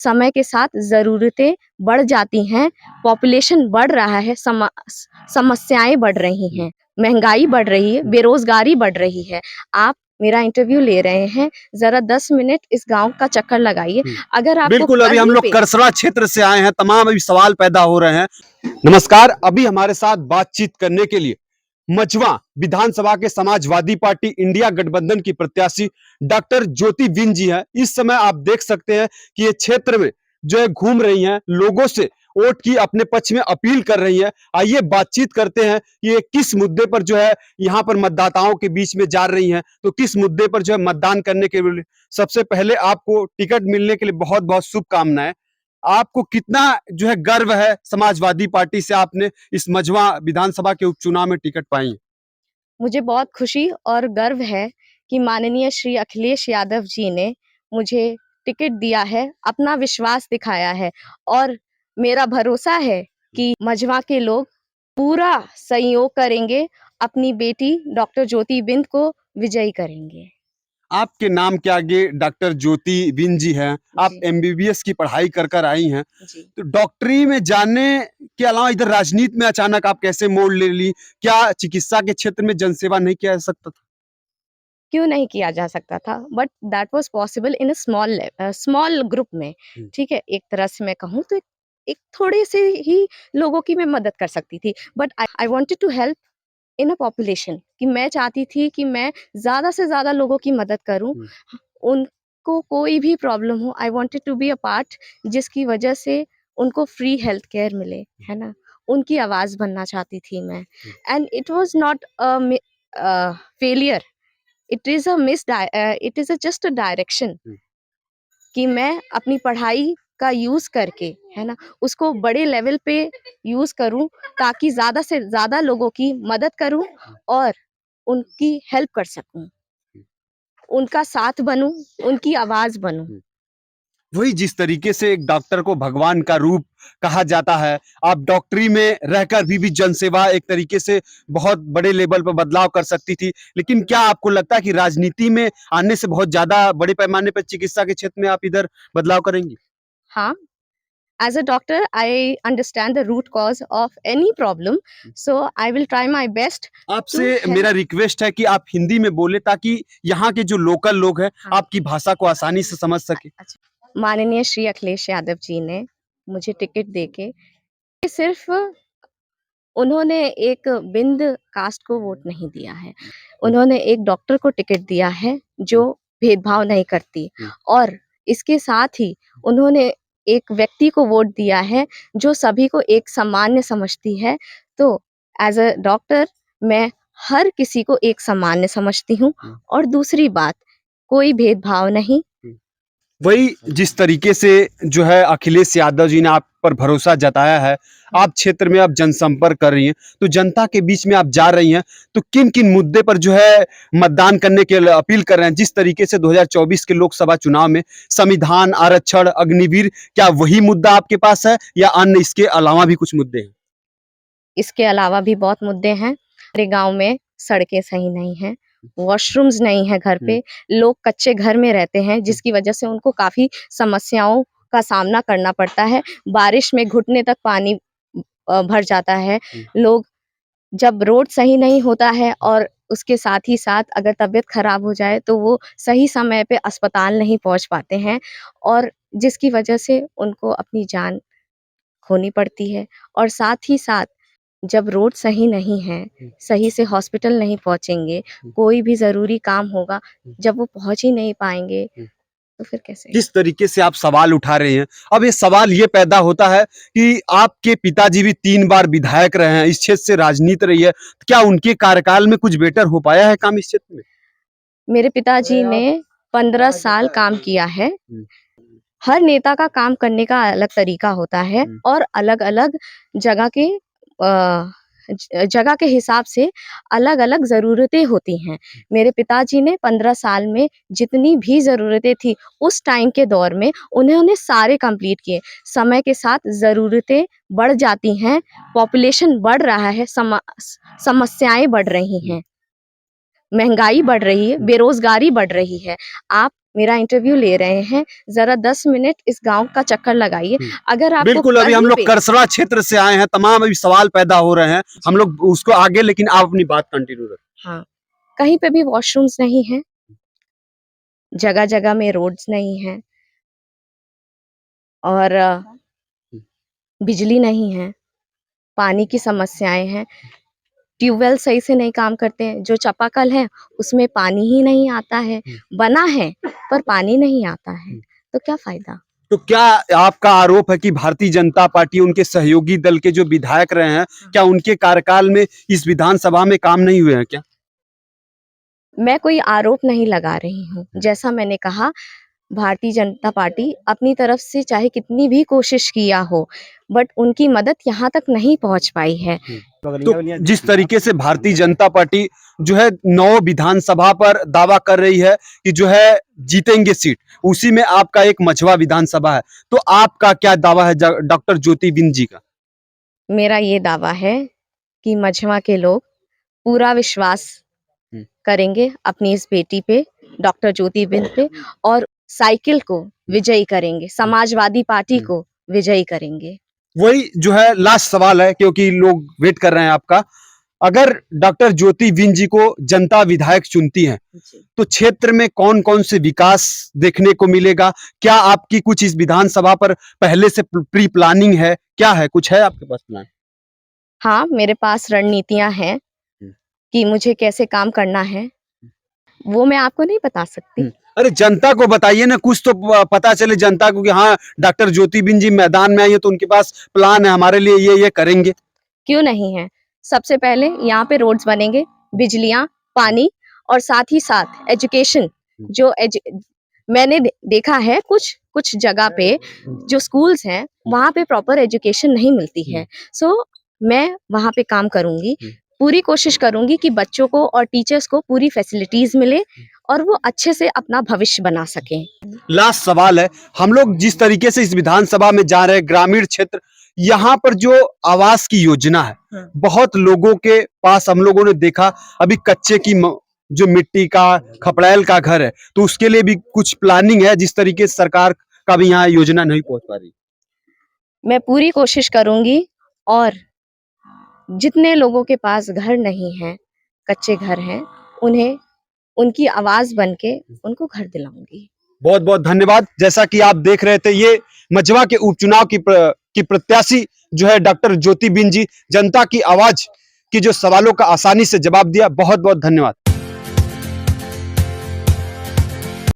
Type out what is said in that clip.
समय के साथ ज़रूरतें बढ़ जाती हैं, पॉपुलेशन बढ़ रहा है, समस्याएँ बढ़ रही हैं, महँगाई बढ़ रही है, बेरोज़गारी बढ़ रही है। आप मेरा इंटरव्यू ले रहे हैं, ज़रा 10 मिनट इस गाँव का चक्कर लगाइए। अगर आपको बिल्कुल, अभी हम कहीं लोग पे करसरा क्षेत्र से आए हैं, तमाम अभी सवाल पैदा हो रहे हैं। नमस्कार, अभी हमारे साथ बातचीत करने के लिए मझवा विधानसभा के समाजवादी पार्टी इंडिया गठबंधन की प्रत्याशी डॉक्टर ज्योति बिंद जी हैं। इस समय आप देख सकते हैं कि ये क्षेत्र में जो है घूम रही हैं, लोगों से वोट की अपने पक्ष में अपील कर रही हैं। आइए बातचीत करते हैं कि ये किस मुद्दे पर जो है यहाँ पर मतदाताओं के बीच में जा रही हैं, तो किस मुद्दे पर जो है मतदान करने के लिए। सबसे पहले आपको टिकट मिलने के लिए बहुत बहुत शुभकामनाएं। आपको कितना जो है गर्व है समाजवादी पार्टी से आपने इस मझवा विधानसभा के उपचुनाव में टिकट पाई? मुझे बहुत खुशी और गर्व है कि माननीय श्री अखिलेश यादव जी ने मुझे टिकट दिया है, अपना विश्वास दिखाया है और मेरा भरोसा है कि मझवा के लोग पूरा सहयोग करेंगे, अपनी बेटी डॉक्टर ज्योति बिंद को विजयी करेंगे। आपके नाम के आगे डॉक्टर ज्योति बिंद जी हैं। आप जी, एमबीबीएस की पढ़ाई कर आई हैं, जी। तो डॉक्टरी में जाने के अलावा इधर राजनीति में अचानक आप कैसे मोड़ ले ली? क्या चिकित्सा के क्षेत्र में जनसेवा नहीं किया जा सकता था? क्यों नहीं किया जा सकता था? But that was possible in a small group में, ठीक है? एक तरह से मैं कहूँ तो एक थोड़े से ही लोगों की मैं मदद कर सकती थी। But I wanted to help in a population कि मैं चाहती थी कि मैं ज़्यादा से ज़्यादा लोगों की मदद करूँ। उनको कोई भी प्रॉब्लम हो, I wanted to be a part जिसकी वजह से उनको फ्री हेल्थ केयर मिले, है ना? उनकी आवाज़ बनना चाहती थी मैं। And it was not failure, it is a just a direction कि मैं अपनी पढ़ाई का यूज़ करके, है ना, उसको बड़े लेवल पे यूज़ करूँ ताकि ज़्यादा से ज़्यादा लोगों की मदद करूँ और उनकी हेल्प कर सकूँ। उनका साथ बनूँ, उनकी आवाज़ बनूँ। वही जिस तरीके से एक डॉक्टर को भगवान का रूप कहा जाता है, आप डॉक्टरी में रहकर भी जनसेवा एक तरीके से बहुत बड़े लेवल पर बदलाव कर सकती थी। लेकिन क्या आपको लगता है कि राजनीति में आने से बहुत ज्यादा बड़े पैमाने पर चिकित्सा के क्षेत्र में आप इधर बदलाव करेंगी? हाँ, as a doctor I understand the root cause of any problem, so I will try my best आपसे टू हेल्प। मेरा रिक्वेस्ट है कि आप हिंदी में बोले ताकि यहाँ के जो लोकल लोग हैं हाँ, आपकी भाषा को आसानी से समझ सके। अच्छा। माननीय श्री अखिलेश यादव जी ने मुझे टिकट देके सिर्फ़ उन्होंने एक बिंद कास्ट को वोट नहीं दिया है। उन्होंने एक डॉक्टर को टिकट दिया है जो भेदभाव नहीं करती और इसके साथ ही उन्होंने एक व्यक्ति को वोट दिया है जो सभी को एक सामान्य समझती है। तो एज़ अ डॉक्टर मैं हर किसी को एक सामान्य समझती हूँ और दूसरी बात कोई भेदभाव नहीं। वही जिस तरीके से जो है अखिलेश यादव जी ने आप पर भरोसा जताया है, आप क्षेत्र में आप जनसंपर्क कर रही हैं, तो जनता के बीच में आप जा रही हैं, तो किन किन मुद्दे पर जो है मतदान करने के लिए अपील कर रहे हैं? जिस तरीके से 2024 के लोकसभा चुनाव में संविधान, आरक्षण, अग्निवीर, क्या वही मुद्दा आपके पास है या अन्य इसके अलावा भी कुछ मुद्दे हैं? इसके अलावा भी बहुत मुद्दे हैं। हमारे गाँव में सड़कें सही नहीं हैं, वॉशरूम्स नहीं है घर पे, लोग कच्चे घर में रहते हैं जिसकी वजह से उनको काफ़ी समस्याओं का सामना करना पड़ता है। बारिश में घुटने तक पानी भर जाता है। लोग जब रोड सही नहीं होता है और उसके साथ ही साथ अगर तबीयत खराब हो जाए तो वो सही समय पे अस्पताल नहीं पहुँच पाते हैं और जिसकी वजह से उनको अपनी जान खोनी पड़ती है और साथ ही साथ जब रोड सही नहीं है, सही से हॉस्पिटल नहीं पहुँचेंगे, कोई भी ज़रूरी काम होगा, जब वो पहुँच ही नहीं पाएँगे, तो फिर कैसे? किस तरीके से आप सवाल उठा रहे हैं। अब ये सवाल ये पैदा होता है कि आपके पिताजी भी 3 बार विधायक रहे हैं, इस क्षेत्र से राजनीति रही है, तो क्या उनके कार्यकाल में कुछ बेटर हो पाया है काम इस क्षेत्र में? मेरे पिताजी ने 15 साल काम किया है। हर नेता का काम करने का अलग तरीका होता है और अलग-अलग जगह के जगह के हिसाब से अलग-अलग ज़रूरतें होती हैं। मेरे पिताजी ने 15 साल में जितनी भी ज़रूरतें थी, उस टाइम के दौर में उन्होंने सारे कंप्लीट किए। समय के साथ ज़रूरतें बढ़ जाती हैं, पॉपुलेशन बढ़ रहा है, समस्याएँ बढ़ रही हैं, महँगाई बढ़ रही है, बेरोज़गारी बढ़ रही है। आप मेरा इंटरव्यू ले रहे हैं, जरा 10 मिनट इस गांव का चक्कर लगाइए। अगर आपको बिल्कुल, अभी हम कहीं लोग पे करसरा क्षेत्र से आए हैं, तमाम अभी सवाल पैदा हो रहे हैं, हम लोग उसको आगे, लेकिन आप अपनी बात कंटिन्यू रखें। हाँ, कहीं पे भी वॉशरूम्स नहीं है, जगह जगह में रोड्स नहीं है और बिजली नहीं है, पानी की समस्याएं हैं, ट्यूबवेल सही से नहीं काम करते हैं, जो चापाकल है उसमें पानी ही नहीं आता है, बना है पर पानी नहीं आता है, तो क्या फायदा। तो क्या आपका आरोप है कि भारतीय जनता पार्टी, उनके सहयोगी दल के जो विधायक रहे हैं, क्या उनके कार्यकाल में इस विधानसभा में काम नहीं हुए हैं क्या? मैं कोई आरोप नहीं लगा रही हूँ, जैसा मैंने कहा भारतीय जनता पार्टी अपनी तरफ से चाहे कितनी भी कोशिश किया हो, बट उनकी मदद यहाँ तक नहीं पहुँच पाई है। तो जिस तरीके से भारतीय जनता पार्टी जो है 9 विधानसभा पर दावा कर रही है कि जो है जीतेंगे सीट, उसी में आपका एक मझवा विधानसभा है, तो आपका क्या दावा है डॉक्टर ज्योति बिंद जी का? मेरा ये दावा है कि मझवा के लोग पूरा विश्वास करेंगे अपनी इस बेटी पे, डॉक्टर ज्योति बिंद पे, और साइकिल को विजयी करेंगे, समाजवादी पार्टी को विजयी करेंगे। वही जो है लास्ट सवाल है, क्योंकि लोग वेट कर रहे हैं आपका। अगर डॉक्टर ज्योति बिंद जी को जनता विधायक चुनती है, तो क्षेत्र में कौन कौन से विकास देखने को मिलेगा? क्या आपकी कुछ इस विधानसभा पर पहले से प्री प्लानिंग है? क्या है, कुछ है आपके पास प्लान? हाँ, मेरे पास रणनीतियां हैं कि मुझे कैसे काम करना है, वो मैं आपको नहीं बता सकती। अरे जनता को बताइए ना, कुछ तो पता चले जनता को कि हाँ डॉक्टर ज्योति बिंद जी मैदान में आई है तो उनके पास प्लान है, हमारे लिए ये करेंगे। क्यों नहीं है। सबसे पहले यहाँ पे रोड्स बनेंगे, बिजलियां, पानी, और साथ ही साथ एजुकेशन। जो मैंने देखा है कुछ जगह पे जो स्कूल्स हैं वहाँ पे प्रॉपर एजुकेशन नहीं मिलती है। सो मैं वहाँ पे काम करूंगी, पूरी कोशिश करूंगी कि बच्चों को और टीचर्स को पूरी फैसिलिटीज मिले और वो अच्छे से अपना भविष्य बना सकें। लास्ट सवाल है, हम लोग जिस तरीके से इस विधानसभा में जा रहे हैं, ग्रामीण क्षेत्र, यहाँ पर जो आवास की योजना है, बहुत लोगों के पास हम लोगों ने देखा अभी कच्चे की जो मिट्टी का खपड़ैल का घर है, तो उसके लिए भी कुछ प्लानिंग है? जिस तरीके से सरकार का भी यहाँ योजना नहीं पहुंच पा रही। मैं पूरी कोशिश करूंगी और जितने लोगों के पास घर नहीं है, कच्चे घर हैं, उन्हें उनकी आवाज बनके उनको घर दिलाऊंगी। बहुत बहुत धन्यवाद। जैसा कि आप देख रहे थे, ये मझवा के उपचुनाव की प्रत्याशी जो है डॉक्टर ज्योति बिंद जी, जनता की आवाज की जो सवालों का आसानी से जवाब दिया। बहुत बहुत धन्यवाद।